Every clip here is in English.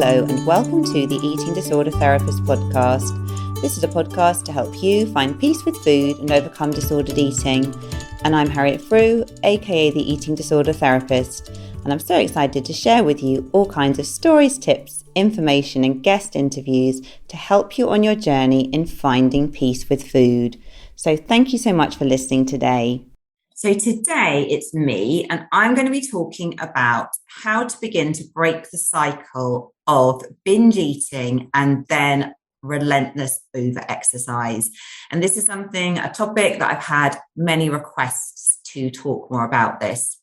Hello and welcome to the Eating Disorder Therapist podcast. This is a podcast to help you find peace with food and overcome disordered eating. And I'm Harriet Frew, aka the Eating Disorder Therapist. And I'm so excited to share with you all kinds of stories, tips, information and guest interviews to help you on your journey in finding peace with food. So thank you so much for listening today. So today it's me, and I'm going to be talking about how to begin to break the cycle of binge eating and then relentless over exercise. And this is a topic that I've had many requests to talk more about this.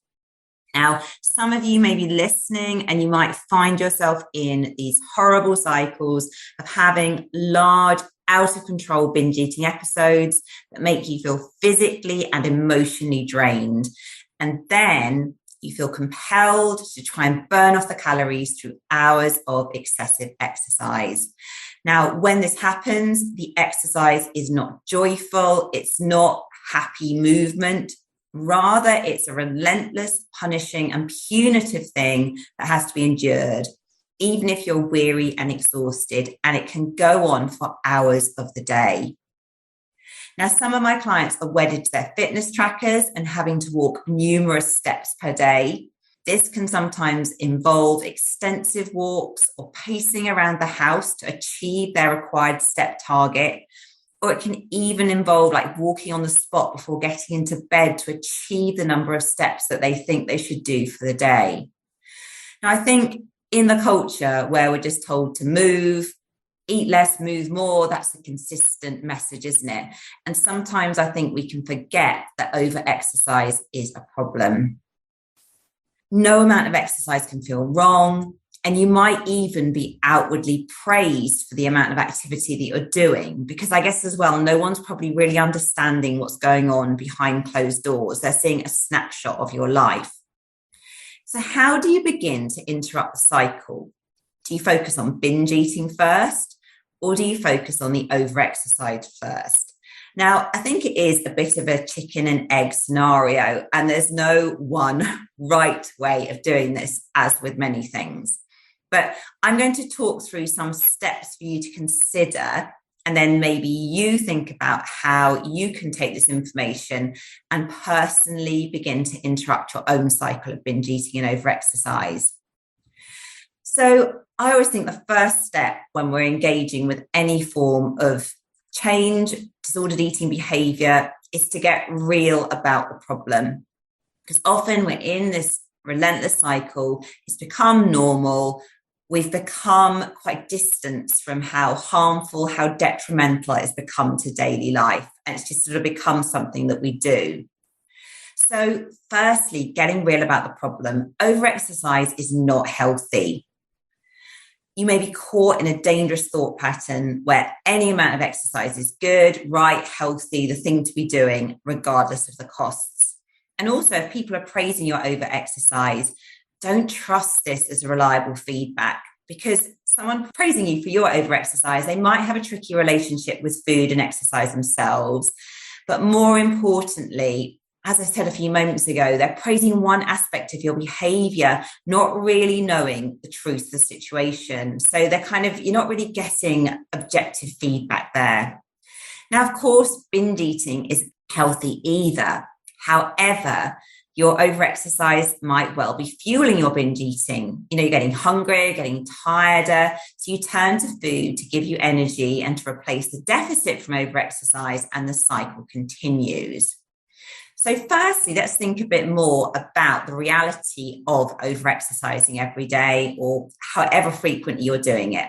Now, some of you may be listening and you might find yourself in these horrible cycles of having large, out of control binge eating episodes that make you feel physically and emotionally drained. And then you feel compelled to try and burn off the calories through hours of excessive exercise. Now, when this happens, the exercise is not joyful, it's not happy movement. Rather, it's a relentless, punishing and punitive thing that has to be endured, even if you're weary and exhausted, and it can go on for hours of the day. Now, some of my clients are wedded to their fitness trackers and having to walk numerous steps per day. This can sometimes involve extensive walks or pacing around the house to achieve their required step target. Or it can even involve walking on the spot before getting into bed to achieve the number of steps that they think they should do for the day. Now, I think in the culture where we're just told to move, eat less, move more, that's a consistent message, isn't it? And sometimes I think we can forget that over-exercise is a problem. No amount of exercise can feel wrong. And you might even be outwardly praised for the amount of activity that you're doing, because I guess as well, no one's probably really understanding what's going on behind closed doors. They're seeing a snapshot of your life. So how do you begin to interrupt the cycle? Do you focus on binge eating first, or do you focus on the over-exercise first? Now, I think it is a bit of a chicken and egg scenario, and there's no one right way of doing this, as with many things. But I'm going to talk through some steps for you to consider, and then maybe you think about how you can take this information and personally begin to interrupt your own cycle of binge eating and over-exercise. So I always think the first step when we're engaging with any form of change, disordered eating behavior, is to get real about the problem. Because often we're in this relentless cycle, it's become normal. We've become quite distant from how harmful, how detrimental it has become to daily life. And it's just sort of become something that we do. So firstly, getting real about the problem. Over-exercise is not healthy. You may be caught in a dangerous thought pattern where any amount of exercise is good, right, healthy, the thing to be doing, regardless of the costs. And also, if people are praising your over-exercise, don't trust this as reliable feedback, because someone praising you for your over-exercise, they might have a tricky relationship with food and exercise themselves. But more importantly, as I said a few moments ago, they're praising one aspect of your behavior, not really knowing the truth of the situation. So you're not really getting objective feedback there. Now, of course, binge eating isn't healthy either. However, your over-exercise might well be fueling your binge eating. You're getting hungrier, getting tireder. So you turn to food to give you energy and to replace the deficit from over-exercise, and the cycle continues. So firstly, let's think a bit more about the reality of over-exercising every day, or however frequently you're doing it.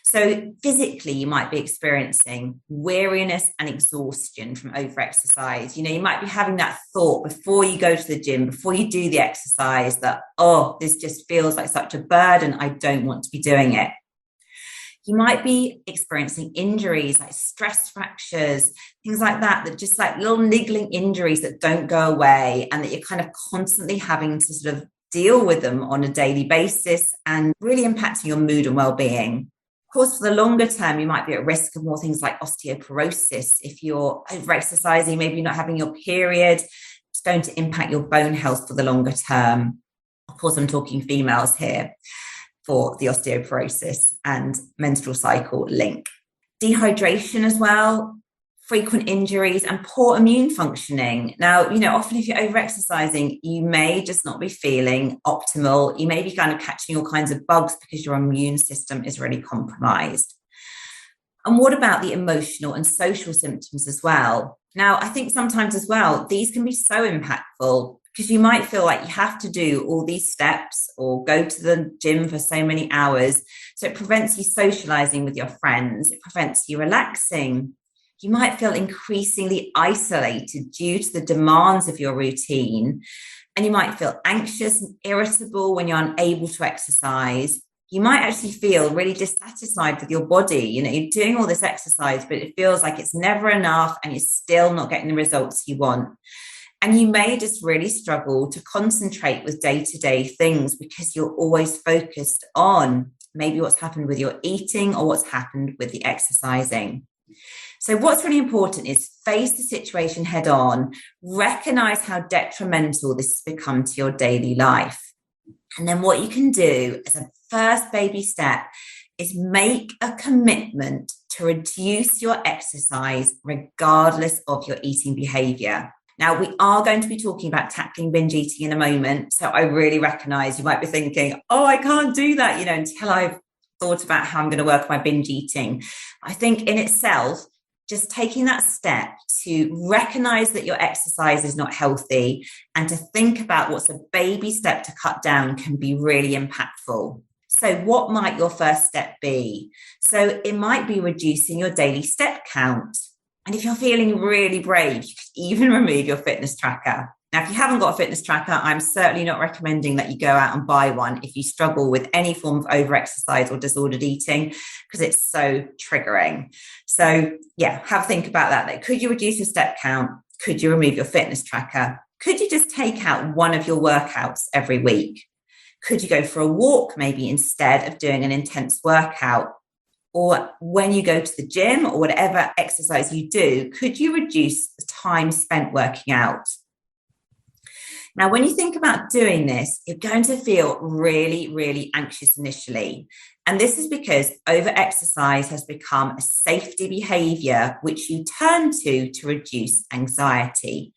So physically, you might be experiencing weariness and exhaustion from over-exercise. You might be having that thought before you go to the gym, before you do the exercise, that, this just feels like such a burden. I don't want to be doing it. You might be experiencing injuries like stress fractures, things like that just like little niggling injuries that don't go away, and that you're kind of constantly having to sort of deal with them on a daily basis and really impacting your mood and well-being. Of course, for the longer term, you might be at risk of more things like osteoporosis. If you're over-exercising, maybe not having your period, it's going to impact your bone health for the longer term. Of course, I'm talking females here. for the osteoporosis and menstrual cycle link. Dehydration as well, frequent injuries, and poor immune functioning. Now, often if you're over-exercising, you may just not be feeling optimal. You may be kind of catching all kinds of bugs because your immune system is really compromised. And what about the emotional and social symptoms as well? Now, I think sometimes as well, these can be so impactful because you might feel like you have to do all these steps or go to the gym for so many hours. So it prevents you socializing with your friends. It prevents you relaxing. You might feel increasingly isolated due to the demands of your routine. And you might feel anxious and irritable when you're unable to exercise. You might actually feel really dissatisfied with your body. You're doing all this exercise, but it feels like it's never enough and you're still not getting the results you want. And you may just really struggle to concentrate with day-to-day things because you're always focused on maybe what's happened with your eating or what's happened with the exercising. So what's really important is face the situation head on, recognize how detrimental this has become to your daily life. And then what you can do as a first baby step is make a commitment to reduce your exercise regardless of your eating behavior. Now, we are going to be talking about tackling binge eating in a moment. So I really recognize you might be thinking, oh, I can't do that, until I've thought about how I'm going to work my binge eating. I think in itself, just taking that step to recognize that your exercise is not healthy and to think about what's a baby step to cut down can be really impactful. So what might your first step be? So it might be reducing your daily step count. And if you're feeling really brave, you could even remove your fitness tracker. Now, if you haven't got a fitness tracker, I'm certainly not recommending that you go out and buy one if you struggle with any form of overexercise or disordered eating, because it's so triggering. So yeah, have a think about that. Could you reduce your step count? Could you remove your fitness tracker? Could you just take out one of your workouts every week? Could you go for a walk maybe instead of doing an intense workout? Or when you go to the gym or whatever exercise you do, could you reduce the time spent working out? Now, when you think about doing this, you're going to feel really, really anxious initially. And this is because over-exercise has become a safety behavior which you turn to reduce anxiety.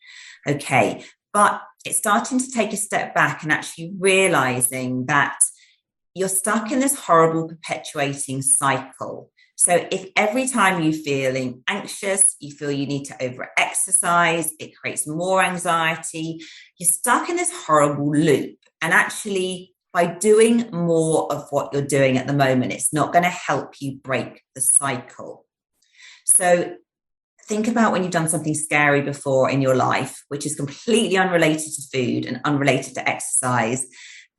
Okay, but it's starting to take a step back and actually realizing that you're stuck in this horrible perpetuating cycle. So if every time you're feeling anxious, you feel you need to over-exercise, it creates more anxiety, you're stuck in this horrible loop. And actually, by doing more of what you're doing at the moment, it's not going to help you break the cycle. So think about when you've done something scary before in your life, which is completely unrelated to food and unrelated to exercise.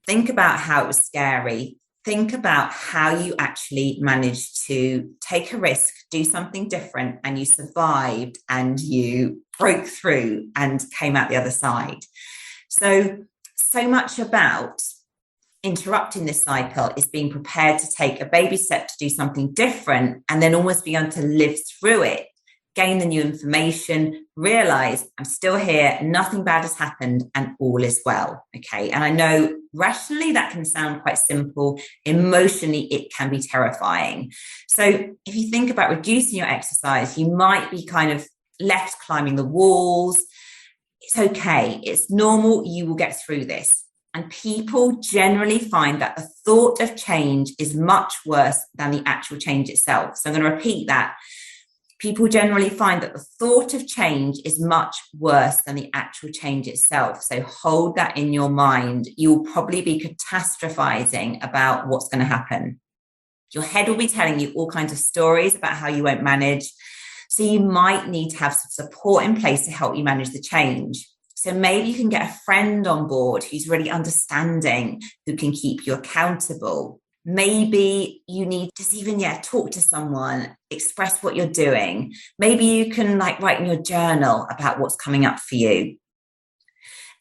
Think about how it was scary. Think about how you actually managed to take a risk, do something different, and you survived and you broke through and came out the other side. So much about interrupting this cycle is being prepared to take a baby step to do something different and then almost be able to live through it, gain the new information, realize I'm still here, nothing bad has happened, and all is well. Okay. And I know rationally that can sound quite simple. Emotionally, it can be terrifying. So if you think about reducing your exercise, you might be kind of left climbing the walls. It's okay. It's normal. You will get through this. And people generally find that the thought of change is much worse than the actual change itself. So I'm going to repeat that. People generally find that the thought of change is much worse than the actual change itself. So hold that in your mind. You'll probably be catastrophizing about what's going to happen. Your head will be telling you all kinds of stories about how you won't manage. So you might need to have some support in place to help you manage the change. So maybe you can get a friend on board who's really understanding, who can keep you accountable. Maybe you need to even, talk to someone, express what you're doing. Maybe you can write in your journal about what's coming up for you.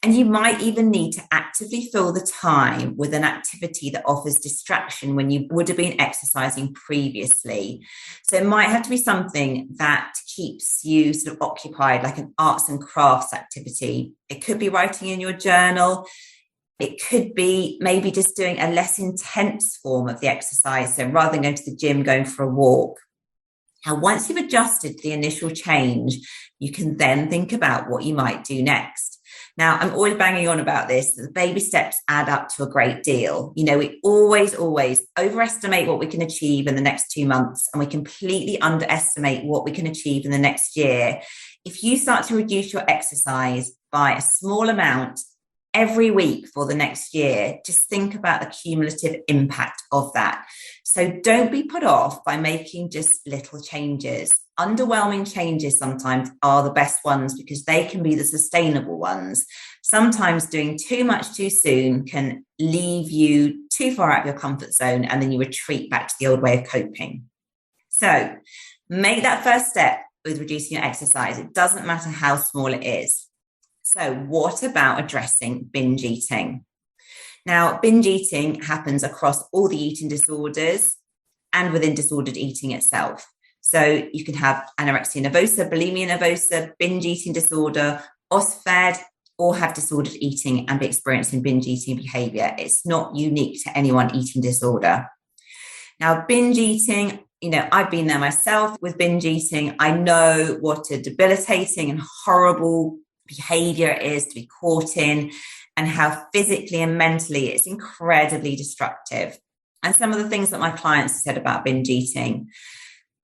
And you might even need to actively fill the time with an activity that offers distraction when you would have been exercising previously. So it might have to be something that keeps you sort of occupied, like an arts and crafts activity. It could be writing in your journal. It could be maybe just doing a less intense form of the exercise. So rather than going to the gym, going for a walk. Now, once you've adjusted the initial change, you can then think about what you might do next. Now, I'm always banging on about this, that the baby steps add up to a great deal. We always overestimate what we can achieve in the next 2 months, and we completely underestimate what we can achieve in the next year. If you start to reduce your exercise by a small amount every week for the next year, just think about the cumulative impact of that. So don't be put off by making just little changes. Underwhelming changes sometimes are the best ones because they can be the sustainable ones. Sometimes doing too much too soon can leave you too far out of your comfort zone, and then you retreat back to the old way of coping. So make that first step with reducing your exercise. It doesn't matter how small it is. So what about addressing binge eating? Now, binge eating happens across all the eating disorders and within disordered eating itself. So you can have anorexia nervosa, bulimia nervosa, binge eating disorder, OSFED, or have disordered eating and be experiencing binge eating behavior. It's not unique to any one eating disorder. Now, binge eating, I've been there myself with binge eating. I know what a debilitating and horrible behavior it is to be caught in, and how physically and mentally it's incredibly destructive. And some of the things that my clients said about binge eating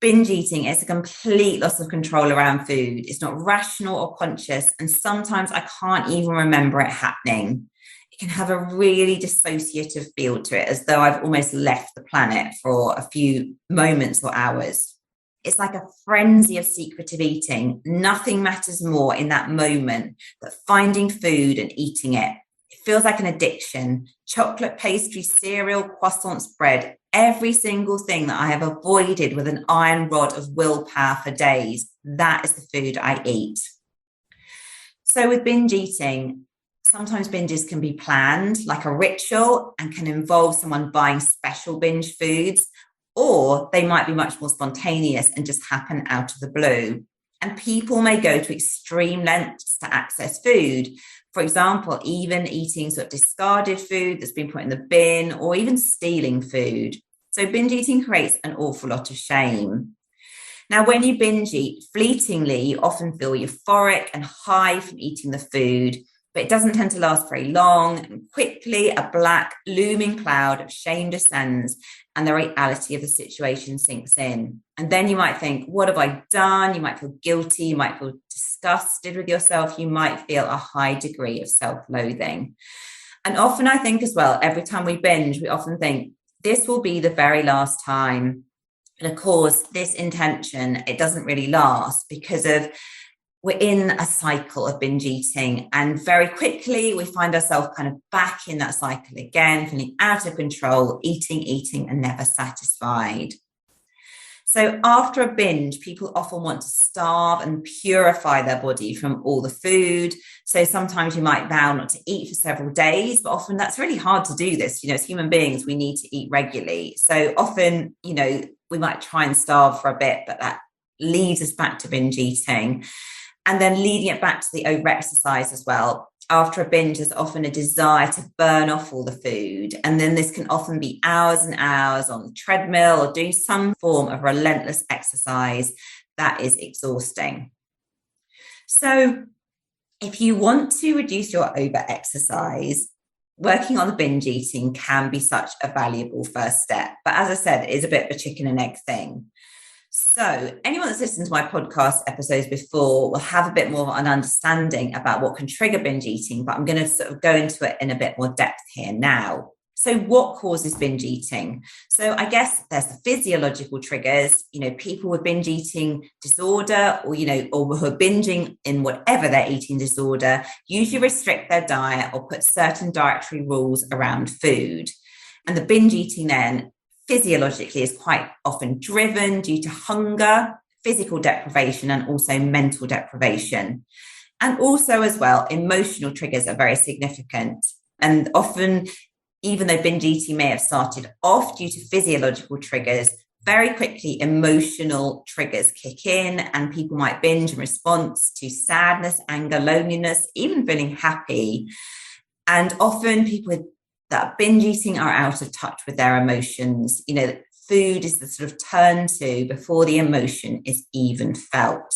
is a complete loss of control around food. It's not rational or conscious, and sometimes I can't even remember it happening. It can have a really dissociative feel to it, as though I've almost left the planet for a few moments or hours. It's like a frenzy of secretive eating. Nothing matters more in that moment than finding food and eating it. It feels like an addiction. Chocolate, pastry, cereal, croissants, bread, every single thing that I have avoided with an iron rod of willpower for days, that is the food I eat. So with binge eating, sometimes binges can be planned like a ritual and can involve someone buying special binge foods, or they might be much more spontaneous and just happen out of the blue. And people may go to extreme lengths to access food. For example, even eating sort of discarded food that's been put in the bin, or even stealing food. So binge eating creates an awful lot of shame. Now, when you binge eat, fleetingly, you often feel euphoric and high from eating the food, but it doesn't tend to last very long. And quickly, a black looming cloud of shame descends, and the reality of the situation sinks in. And then you might think, what have I done? You might feel guilty. You might feel disgusted with yourself. You might feel a high degree of self-loathing. And often I think as well, every time we binge, we often think, this will be the very last time. And of course, this intention, it doesn't really last because we're in a cycle of binge eating, and very quickly we find ourselves kind of back in that cycle again, feeling out of control, eating, and never satisfied. So after a binge, people often want to starve and purify their body from all the food. So sometimes you might vow not to eat for several days, but often that's really hard to do this. As human beings, we need to eat regularly. So often, we might try and starve for a bit, but that leads us back to binge eating. And then leading it back to the over-exercise as well. After a binge, there's often a desire to burn off all the food. And then this can often be hours and hours on the treadmill or doing some form of relentless exercise that is exhausting. So if you want to reduce your over-exercise, working on the binge eating can be such a valuable first step. But as I said, it is a bit of a chicken and egg thing. So anyone that's listened to my podcast episodes before will have a bit more of an understanding about what can trigger binge eating, but I'm going to sort of go into it in a bit more depth here now. So what causes binge eating? So I guess there's the physiological triggers, people with binge eating disorder or who are binging in whatever their eating disorder, usually restrict their diet or put certain dietary rules around food. And the binge eating then physiologically is quite often driven due to hunger, physical deprivation, and also mental deprivation. And also as well, emotional triggers are very significant. And often, even though binge eating may have started off due to physiological triggers, very quickly emotional triggers kick in, and people might binge in response to sadness, anger, loneliness, even feeling happy. And often people that are binge eating are out of touch with their emotions. Food is the sort of turn to before the emotion is even felt.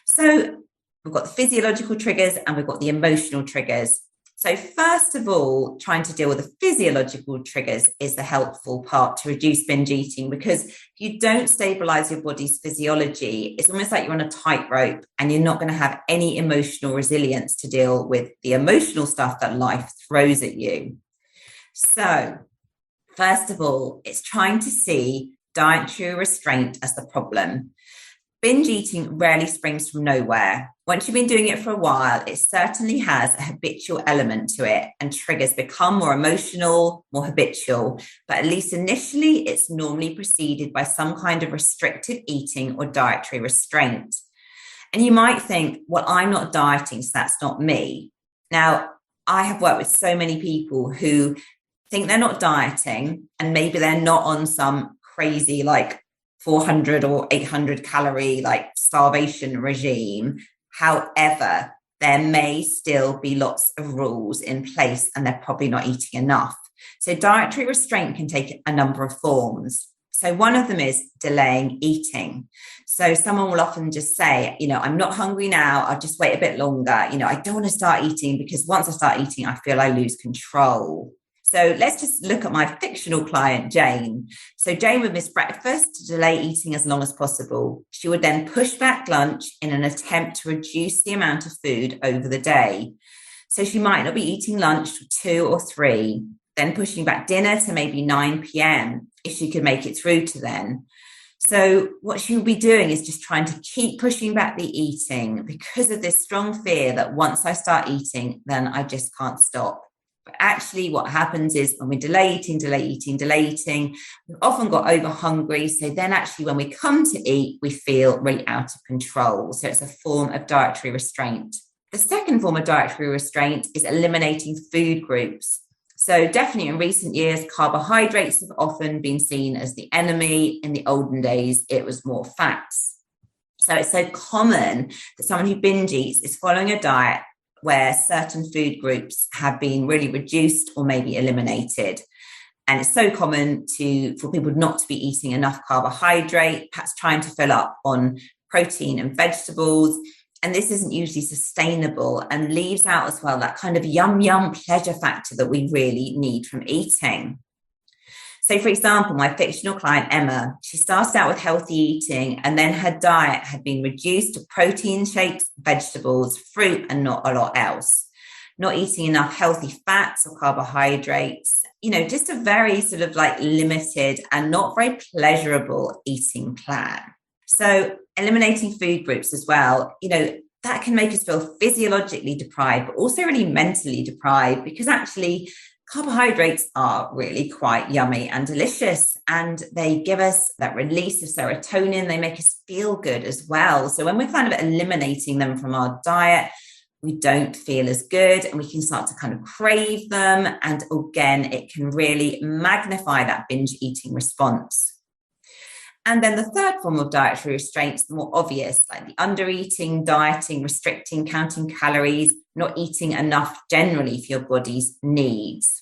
So we've got the physiological triggers and we've got the emotional triggers. So first of all, trying to deal with the physiological triggers is the helpful part to reduce binge eating, because if you don't stabilize your body's physiology, it's almost like you're on a tightrope and you're not going to have any emotional resilience to deal with the emotional stuff that life throws at you. So first of all, it's trying to see dietary restraint as the problem. Binge eating rarely springs from nowhere. Once you've been doing it for a while, it certainly has a habitual element to it, and triggers become more emotional, more habitual. But at least initially, it's normally preceded by some kind of restrictive eating or dietary restraint. And you might think, well, I'm not dieting, so that's not me. Now, I have worked with so many people who think they're not dieting, and maybe they're not on some crazy 400 or 800 calorie starvation regime. However, there may still be lots of rules in place and they're probably not eating enough. So dietary restraint can take a number of forms. So one of them is delaying eating. So someone will often just say, I'm not hungry now, I'll just wait a bit longer. I don't want to start eating because once I start eating, I feel I lose control. So let's just look at my fictional client, Jane. So Jane would miss breakfast to delay eating as long as possible. She would then push back lunch in an attempt to reduce the amount of food over the day. So she might not be eating lunch till 2 or 3, then pushing back dinner to maybe 9 p.m. if she could make it through to then. So what she will be doing is just trying to keep pushing back the eating because of this strong fear that once I start eating, then I just can't stop. But actually what happens is when we delay eating, we've often got over hungry. So then actually when we come to eat, we feel really out of control. So it's a form of dietary restraint. The second form of dietary restraint is eliminating food groups. So definitely in recent years, carbohydrates have often been seen as the enemy. In the olden days, it was more fats. So it's so common that someone who binge eats is following a diet where certain food groups have been really reduced or maybe eliminated. And it's so common for people not to be eating enough carbohydrate, perhaps trying to fill up on protein and vegetables. And this isn't usually sustainable and leaves out as well that kind of yum pleasure factor that we really need from eating. So, for example, my fictional client, Emma, she started out with healthy eating and then her diet had been reduced to protein shakes, vegetables, fruit, and not a lot else. Not eating enough healthy fats or carbohydrates, just a very sort of limited and not very pleasurable eating plan. So eliminating food groups as well, that can make us feel physiologically deprived, but also really mentally deprived, because actually carbohydrates are really quite yummy and delicious, and they give us that release of serotonin. They make us feel good as well. So when we're kind of eliminating them from our diet, we don't feel as good and we can start to kind of crave them. And again, it can really magnify that binge eating response. And then the third form of dietary restraint is the more obvious, like the undereating, dieting, restricting, counting calories, not eating enough generally for your body's needs.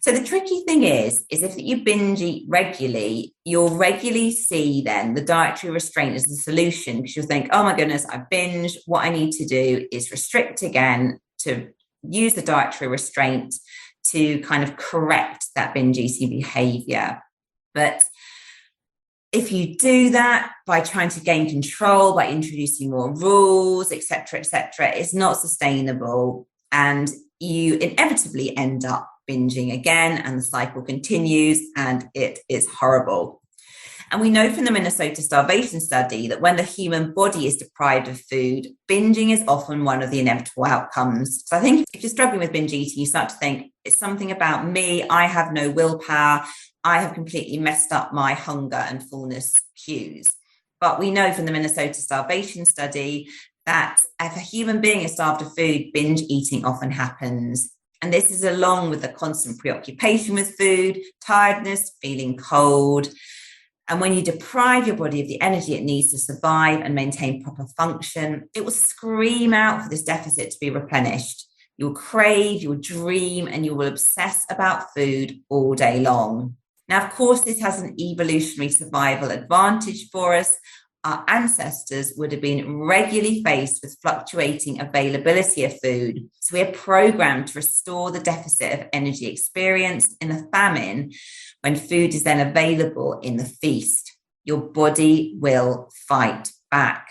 So the tricky thing is if you binge eat regularly, you'll regularly see then the dietary restraint as the solution, because you'll think, oh my goodness, I binge. What I need to do is restrict again, to use the dietary restraint to kind of correct that binge eating behavior. But if you do that by trying to gain control, by introducing more rules, etc., it's not sustainable. And you inevitably end up binging again, and the cycle continues, and it is horrible. And we know from the Minnesota starvation study that when the human body is deprived of food, binging is often one of the inevitable outcomes. So I think if you're struggling with binge eating, you start to think, it's something about me. I have no willpower. I have completely messed up my hunger and fullness cues. But we know from the Minnesota starvation study that if a human being is starved of food, binge eating often happens. And this is along with the constant preoccupation with food, tiredness, feeling cold. And when you deprive your body of the energy it needs to survive and maintain proper function, it will scream out for this deficit to be replenished. You'll crave, you'll dream, and you will obsess about food all day long. Now, of course, this has an evolutionary survival advantage for us. Our ancestors would have been regularly faced with fluctuating availability of food. So we are programmed to restore the deficit of energy experienced in the famine when food is then available in the feast. Your body will fight back.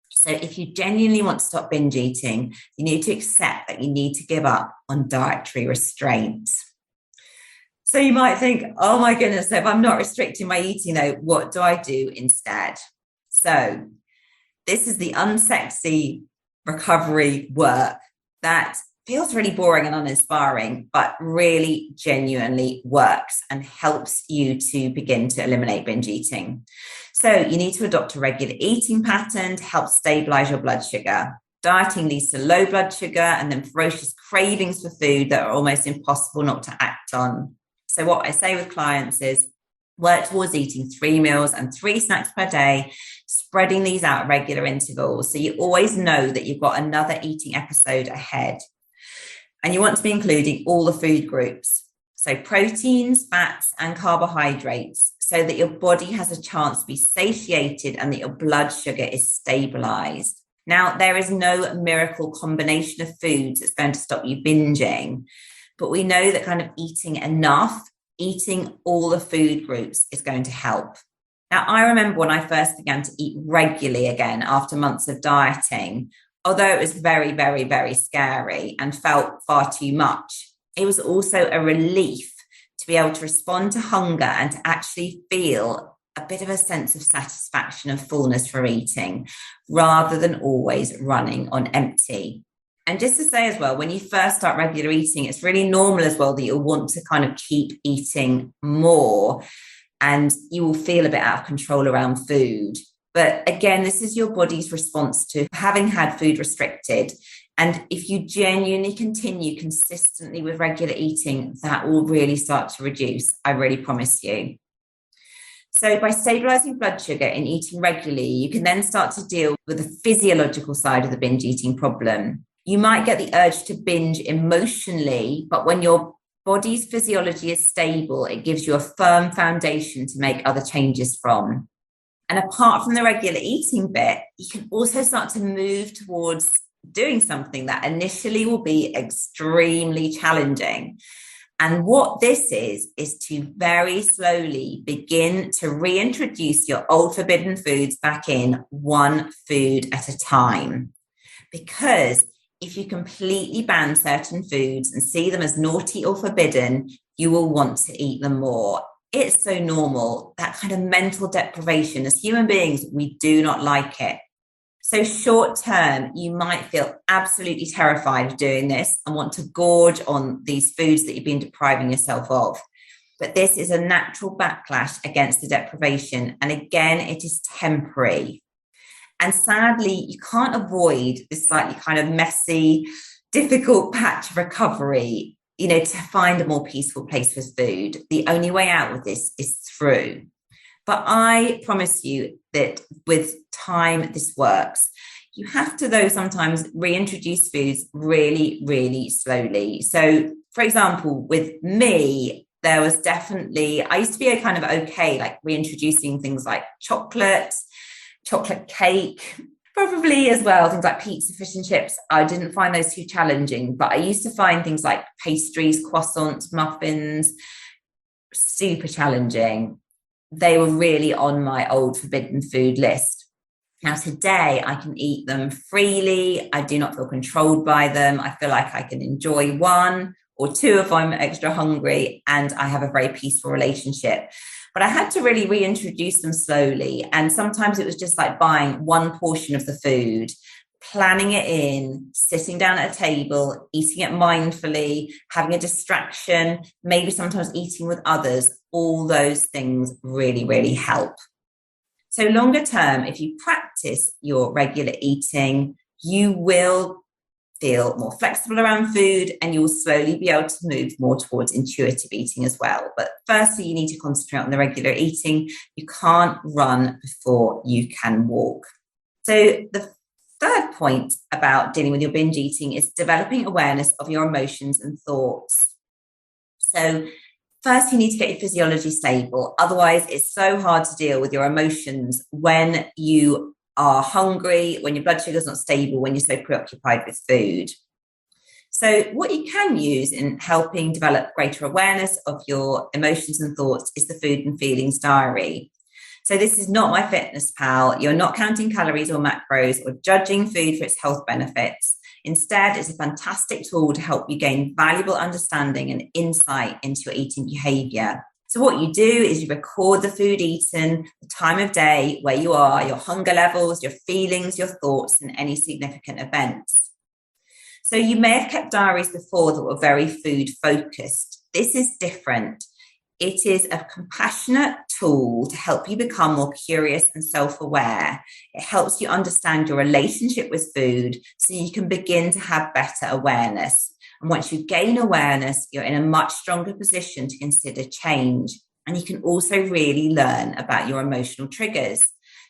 So if you genuinely want to stop binge eating, you need to accept that you need to give up on dietary restraints. So you might think, oh my goodness, so if I'm not restricting my eating though, what do I do instead? So this is the unsexy recovery work that feels really boring and uninspiring, but really genuinely works and helps you to begin to eliminate binge eating. So you need to adopt a regular eating pattern to help stabilize your blood sugar. Dieting leads to low blood sugar and then ferocious cravings for food that are almost impossible not to act on. So what I say with clients is work towards eating 3 meals and 3 snacks per day, spreading these out at regular intervals. So you always know that you've got another eating episode ahead. And you want to be including all the food groups. So proteins, fats, and carbohydrates, so that your body has a chance to be satiated and that your blood sugar is stabilized. Now, there is no miracle combination of foods that's going to stop you binging, but we know that kind of eating enough, eating all the food groups is going to help. Now, I remember when I first began to eat regularly again after months of dieting, although it was very, very, very scary and felt far too much, it was also a relief to be able to respond to hunger and to actually feel a bit of a sense of satisfaction and fullness for eating, rather than always running on empty. And just to say as well, when you first start regular eating, it's really normal as well that you'll want to kind of keep eating more and you will feel a bit out of control around food. But again, this is your body's response to having had food restricted. And if you genuinely continue consistently with regular eating, that will really start to reduce. I really promise you. So by stabilizing blood sugar and eating regularly, you can then start to deal with the physiological side of the binge eating problem. You might get the urge to binge emotionally, but when your body's physiology is stable, it gives you a firm foundation to make other changes from. And apart from the regular eating bit, you can also start to move towards doing something that initially will be extremely challenging. And what this is to very slowly begin to reintroduce your old forbidden foods back in, one food at a time. Because if you completely ban certain foods and see them as naughty or forbidden, you will want to eat them more. It's so normal, that kind of mental deprivation. As human beings, we do not like it. So short term, you might feel absolutely terrified of doing this and want to gorge on these foods that you've been depriving yourself of. But this is a natural backlash against the deprivation. And again, it is temporary. And sadly, you can't avoid this slightly kind of messy, difficult patch of recovery, to find a more peaceful place with food. The only way out with this is through. But I promise you that with time, this works. You have to, though, sometimes reintroduce foods really, really slowly. So, for example, with me, there was definitely, I used to be kind of okay, like reintroducing things like chocolate cake, probably as well, things like pizza, fish and chips. I didn't find those too challenging, but I used to find things like pastries, croissants, muffins, super challenging. They were really on my old forbidden food list. Now today I can eat them freely. I do not feel controlled by them. I feel like I can enjoy 1 or 2 if I'm extra hungry, and I have a very peaceful relationship. But I had to really reintroduce them slowly. And sometimes it was just like buying one portion of the food, planning it in, sitting down at a table, eating it mindfully, having a distraction, maybe sometimes eating with others. All those things really, really help. So longer term, if you practice your regular eating, you will feel more flexible around food and you will slowly be able to move more towards intuitive eating as well. But firstly, you need to concentrate on the regular eating. You can't run before you can walk. So the third point about dealing with your binge eating is developing awareness of your emotions and thoughts. So first, you need to get your physiology stable. Otherwise, it's so hard to deal with your emotions when you are hungry, when your blood sugar is not stable, when you're so preoccupied with food. So what you can use in helping develop greater awareness of your emotions and thoughts is the food and feelings diary. So this is not MyFitnessPal. You're not counting calories or macros or judging food for its health benefits. Instead, it's a fantastic tool to help you gain valuable understanding and insight into your eating behavior. So what you do is you record the food eaten, the time of day, where you are, your hunger levels, your feelings, your thoughts, and any significant events. So you may have kept diaries before that were very food focused. This is different. It is a compassionate tool to help you become more curious and self-aware. It helps you understand your relationship with food so you can begin to have better awareness. And once you gain awareness, you're in a much stronger position to consider change. And you can also really learn about your emotional triggers.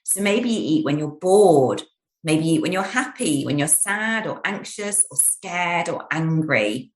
So maybe you eat when you're bored, maybe you eat when you're happy, when you're sad or anxious or scared or angry.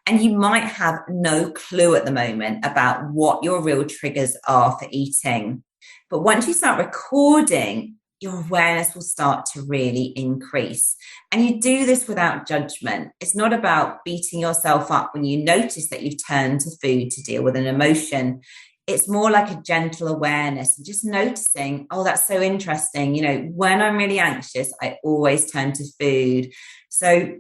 And you might have no clue at the moment about what your real triggers are for eating. But once you start recording, your awareness will start to really increase. And you do this without judgment. It's not about beating yourself up when you notice that you've turned to food to deal with an emotion. It's more like a gentle awareness and just noticing, oh, that's so interesting. You know, when I'm really anxious, I always turn to food. So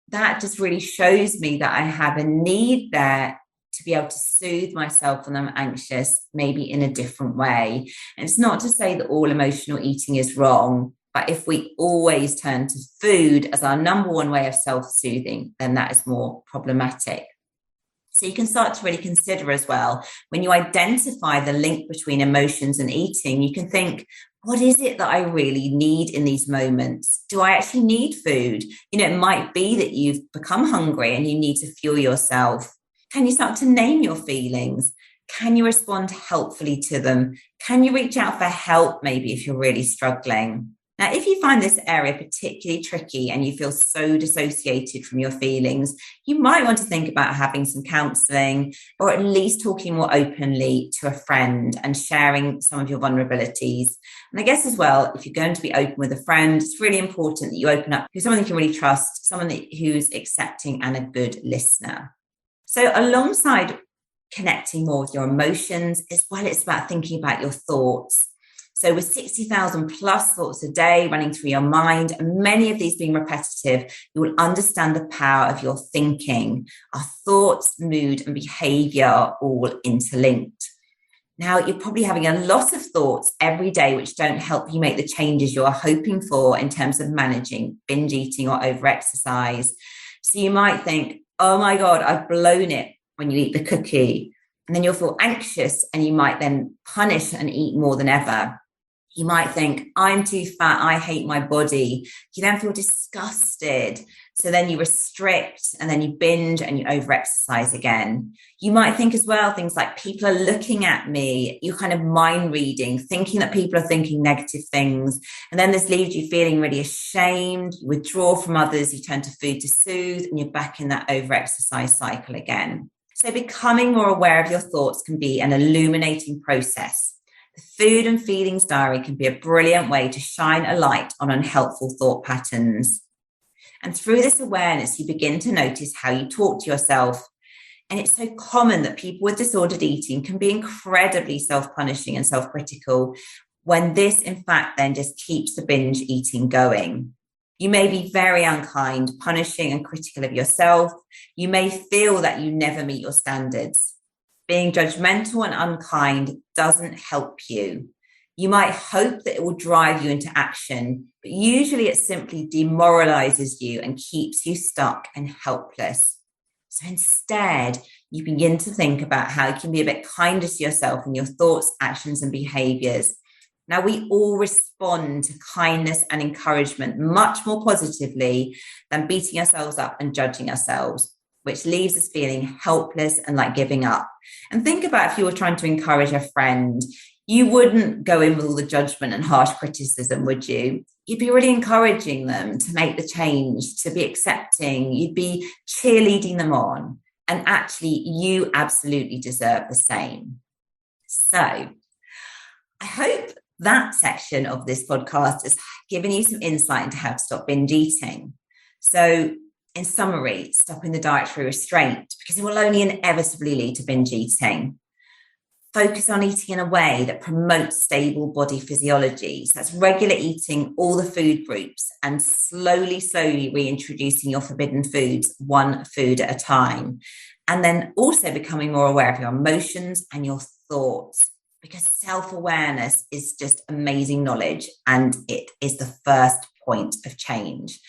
that just really shows me that I have a need there to be able to soothe myself when I'm anxious, maybe in a different way. And it's not to say that all emotional eating is wrong, but if we always turn to food as our number one way of self-soothing, then that is more problematic. So you can start to really consider as well, when you identify the link between emotions and eating, you can think, what is it that I really need in these moments? Do I actually need food? You know, it might be that you've become hungry and you need to fuel yourself. Can you start to name your feelings? Can you respond helpfully to them? Can you reach out for help maybe if you're really struggling? Now, if you find this area particularly tricky and you feel so dissociated from your feelings, you might want to think about having some counselling or at least talking more openly to a friend and sharing some of your vulnerabilities. And I guess as well, if you're going to be open with a friend, it's really important that you open up to someone you can really trust, someone who's accepting and a good listener. So alongside connecting more with your emotions, as well, it's about thinking about your thoughts. So with 60,000 plus thoughts a day running through your mind, and many of these being repetitive, you will understand the power of your thinking. Our thoughts, mood, and behavior are all interlinked. Now, you're probably having a lot of thoughts every day which don't help you make the changes you're hoping for in terms of managing binge eating or overexercise. So you might think, oh my God, I've blown it when you eat the cookie. And then you'll feel anxious and you might then punish and eat more than ever. You might think, I'm too fat, I hate my body. You then feel disgusted. So then you restrict and then you binge and you overexercise again. You might think as well, things like people are looking at me. You're kind of mind reading, thinking that people are thinking negative things. And then this leaves you feeling really ashamed. You withdraw from others, you turn to food to soothe, and you're back in that overexercise cycle again. So becoming more aware of your thoughts can be an illuminating process. The food and feelings diary can be a brilliant way to shine a light on unhelpful thought patterns. And through this awareness, you begin to notice how you talk to yourself. And it's so common that people with disordered eating can be incredibly self-punishing and self-critical, when this, in fact, then just keeps the binge eating going. You may be very unkind, punishing and critical of yourself. You may feel that you never meet your standards. Being judgmental and unkind doesn't help you. You might hope that it will drive you into action, but usually it simply demoralizes you and keeps you stuck and helpless. So instead, you begin to think about how you can be a bit kinder to yourself in your thoughts, actions, and behaviors. Now, we all respond to kindness and encouragement much more positively than beating ourselves up and judging ourselves, which leaves us feeling helpless and like giving up. And think about if you were trying to encourage a friend, you wouldn't go in with all the judgment and harsh criticism, would you? you'd be really encouraging them to make the change, to be accepting, you'd be cheerleading them on. And actually, you absolutely deserve the same. So I hope that section of this podcast has given you some insight into how to stop binge eating. So in summary, stopping the dietary restraint, because it will only inevitably lead to binge eating. Focus on eating in a way that promotes stable body physiology. So that's regular eating all the food groups and slowly reintroducing your forbidden foods, one food at a time. And then also becoming more aware of your emotions and your thoughts, because self-awareness is just amazing knowledge and it is the first point of change.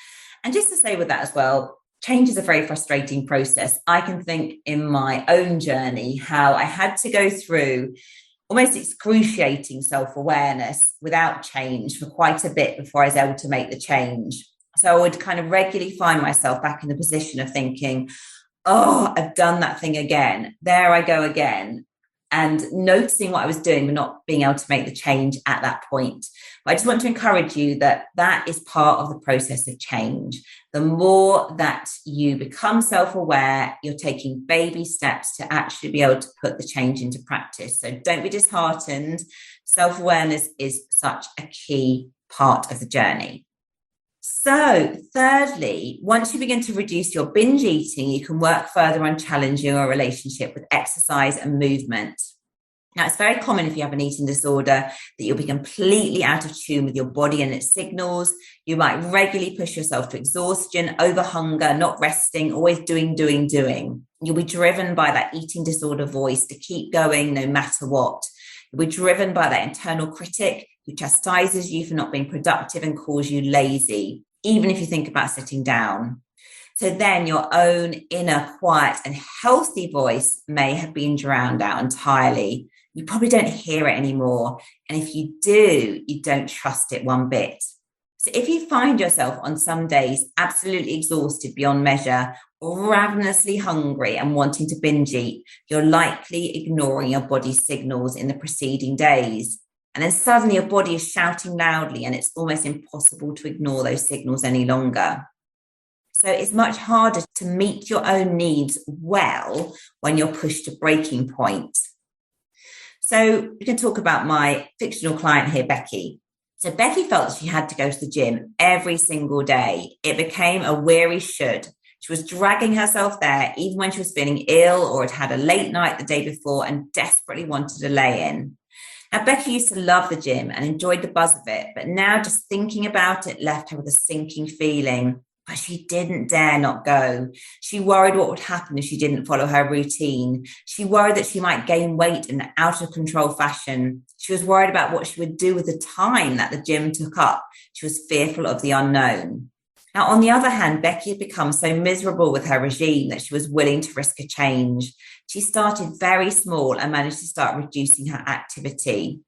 And just to say with that as well, change is a very frustrating process. I can think in my own journey how I had to go through almost excruciating self-awareness without change for quite a bit before I was able to make the change. So I would kind of regularly find myself back in the position of thinking, oh, I've done that thing again. There I go again. And noticing what I was doing, but not being able to make the change at that point. But I just want to encourage you that that is part of the process of change. The more that you become self-aware, you're taking baby steps to actually be able to put the change into practice. So don't be disheartened. Self-awareness is such a key part of the journey. So thirdly, once you begin to reduce your binge eating, you can work further on challenging your relationship with exercise and movement. Now, it's very common if you have an eating disorder that you'll be completely out of tune with your body and its signals. You might regularly push yourself to exhaustion, over hunger, not resting, always doing. You'll be driven by that eating disorder voice to keep going no matter what. You'll be driven by that internal critic who chastises you for not being productive and calls you lazy, even if you think about sitting down. So then your own inner quiet and healthy voice may have been drowned out entirely. You probably don't hear it anymore. And if you do, you don't trust it one bit. So if you find yourself on some days absolutely exhausted beyond measure, or ravenously hungry and wanting to binge eat, you're likely ignoring your body's signals in the preceding days. And then suddenly your body is shouting loudly and it's almost impossible to ignore those signals any longer. So it's much harder to meet your own needs well when you're pushed to breaking point. So we can talk about my fictional client here, Becky. So Becky felt that she had to go to the gym every single day. It became a weary should. She was dragging herself there even when she was feeling ill or had had a late night the day before and desperately wanted a lay-in. Now, Becky used to love the gym and enjoyed the buzz of it, but now just thinking about it left her with a sinking feeling. But she didn't dare not go. She worried what would happen if she didn't follow her routine. She worried that she might gain weight in an out of control fashion. She was worried about what she would do with the time that the gym took up. She was fearful of the unknown. Now, on the other hand, Becky had become so miserable with her regime that she was willing to risk a change. She started very small and managed to start reducing her activity.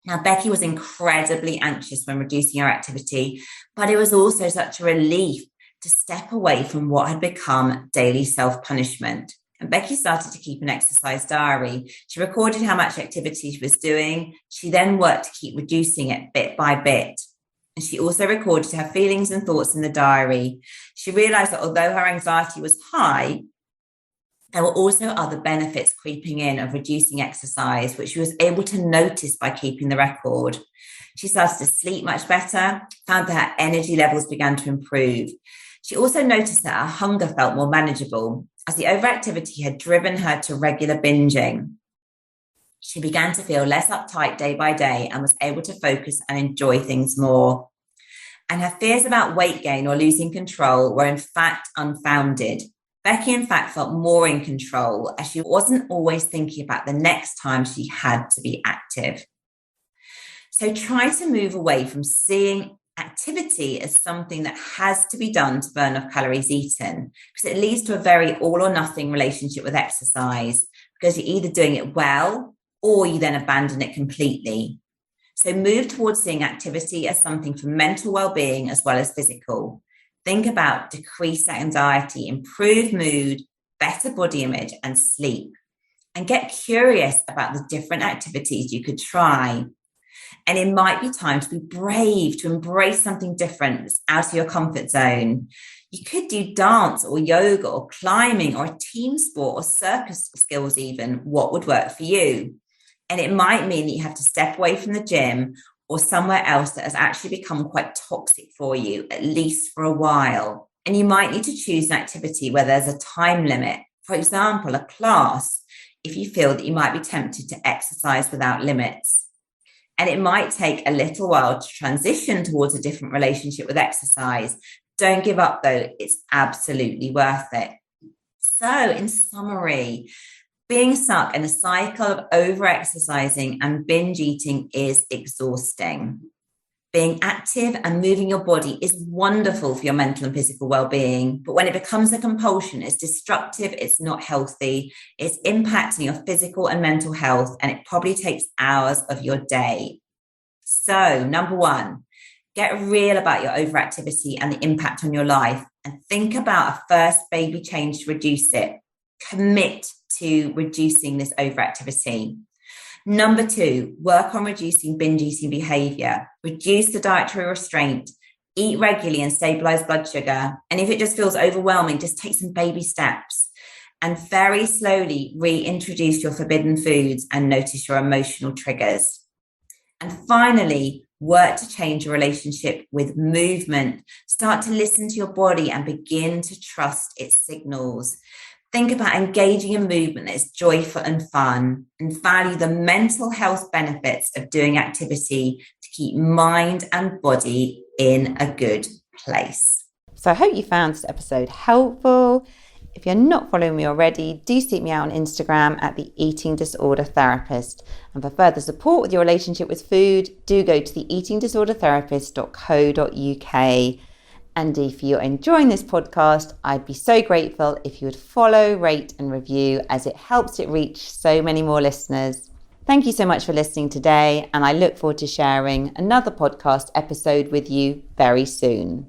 Now, Becky was incredibly anxious when reducing her activity, but it was also such a relief to step away from what had become daily self-punishment. And Becky started to keep an exercise diary. She recorded how much activity she was doing. She then worked to keep reducing it bit by bit. And she also recorded her feelings and thoughts in the diary. She realized that although her anxiety was high, there were also other benefits creeping in of reducing exercise, which she was able to notice by keeping the record. She started to sleep much better, found that her energy levels began to improve. She also noticed that her hunger felt more manageable, as the overactivity had driven her to regular binging. She began to feel less uptight day by day and was able to focus and enjoy things more. And her fears about weight gain or losing control were in fact unfounded. Becky, in fact, felt more in control as she wasn't always thinking about the next time she had to be active. So try to move away from seeing activity as something that has to be done to burn off calories eaten, because it leads to a very all or nothing relationship with exercise, because you're either doing it well or you then abandon it completely. So move towards seeing activity as something for mental well-being as well as physical. Think about decreased anxiety, improved mood, better body image, and sleep. And get curious about the different activities you could try. And it might be time to be brave, to embrace something different that's out of your comfort zone. You could do dance or yoga or climbing or a team sport or circus skills even. What would work for you? And it might mean that you have to step away from the gym or somewhere else that has actually become quite toxic for you, at least for a while. And you might need to choose an activity where there's a time limit. For example, a class, if you feel that you might be tempted to exercise without limits. And it might take a little while to transition towards a different relationship with exercise. Don't give up, though. It's absolutely worth it. So, in summary, being stuck in a cycle of over-exercising and binge eating is exhausting. Being active and moving your body is wonderful for your mental and physical well-being, but when it becomes a compulsion, it's destructive, it's not healthy, it's impacting your physical and mental health, and it probably takes hours of your day. So, number one, get real about your overactivity and the impact on your life, and think about a first baby change to reduce it. Commit to reducing this overactivity. Number two, work on reducing binge eating behavior. Reduce the dietary restraint. Eat regularly and stabilize blood sugar. And if it just feels overwhelming, just take some baby steps. And very slowly reintroduce your forbidden foods and notice your emotional triggers. And finally, work to change your relationship with movement. Start to listen to your body and begin to trust its signals. Think about engaging in movement that is joyful and fun, and value the mental health benefits of doing activity to keep mind and body in a good place. So I hope you found this episode helpful. If you're not following me already, do seek me out on Instagram at the Eating Disorder Therapist. And for further support with your relationship with food, do go to theeatingdisordertherapist.co.uk. And if you're enjoying this podcast, I'd be so grateful if you would follow, rate and review, as it helps it reach so many more listeners. Thank you so much for listening today, and I look forward to sharing another podcast episode with you very soon.